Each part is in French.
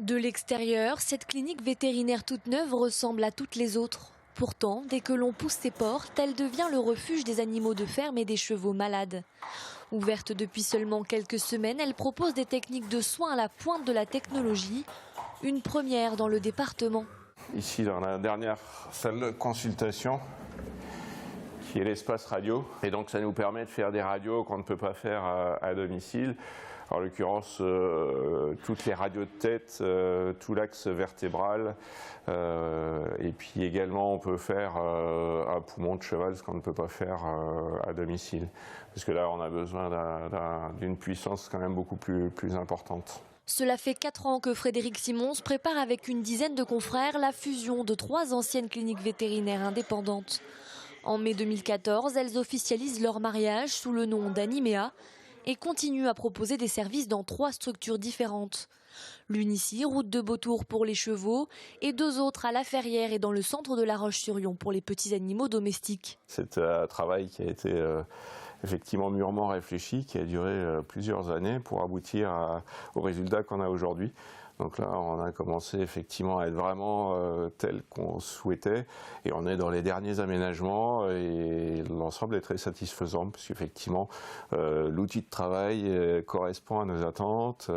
De l'extérieur, cette clinique vétérinaire toute neuve ressemble à toutes les autres. Pourtant, dès que l'on pousse ses portes, elle devient le refuge des animaux de ferme et des chevaux malades. Ouverte depuis seulement quelques semaines, elle propose des techniques de soins à la pointe de la technologie, une première dans le département. Ici, dans la dernière salle de consultation, qui est l'espace radio. Et donc ça nous permet de faire des radios qu'on ne peut pas faire à domicile. En l'occurrence, toutes les radios de tête, tout l'axe vertébral. Et puis également, on peut faire un poumon de cheval, ce qu'on ne peut pas faire à domicile. Parce que là, on a besoin d'une puissance quand même beaucoup plus importante. Cela fait 4 ans que Frédéric Simons prépare avec une dizaine de confrères la fusion de 3 anciennes cliniques vétérinaires indépendantes. En mai 2014, elles officialisent leur mariage sous le nom d'Animea et continuent à proposer des services dans 3 structures différentes. L'une ici, route de Beautour pour les chevaux, et 2 autres à La Ferrière et dans le centre de La Roche-sur-Yon pour les petits animaux domestiques. C'est un travail qui a été effectivement mûrement réfléchi, qui a duré plusieurs années pour aboutir au résultat qu'on a aujourd'hui. Donc là, on a commencé effectivement à être vraiment tel qu'on souhaitait et on est dans les derniers aménagements et l'ensemble est très satisfaisant parce qu'effectivement, l'outil de travail correspond à nos attentes,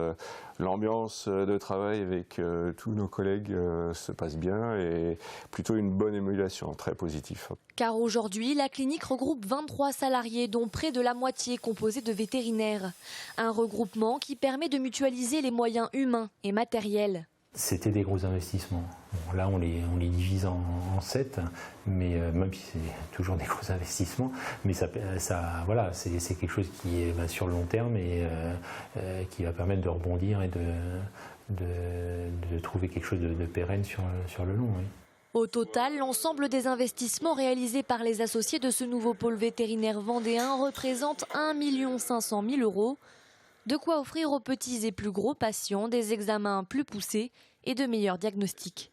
l'ambiance de travail avec tous nos collègues se passe bien et plutôt une bonne émulation, très positif. Car aujourd'hui, la clinique regroupe 23 salariés, dont près de la moitié composés de vétérinaires. Un regroupement qui permet de mutualiser les moyens humains et matériels. C'était des gros investissements. Bon, là, on les divise en 7, mais même si c'est toujours des gros investissements, mais voilà, c'est quelque chose qui est sur le long terme et qui va permettre de rebondir et de trouver quelque chose de pérenne sur le long. Oui. Au total, l'ensemble des investissements réalisés par les associés de ce nouveau pôle vétérinaire vendéen représente 1 500 000 €. De quoi offrir aux petits et plus gros patients des examens plus poussés et de meilleurs diagnostics.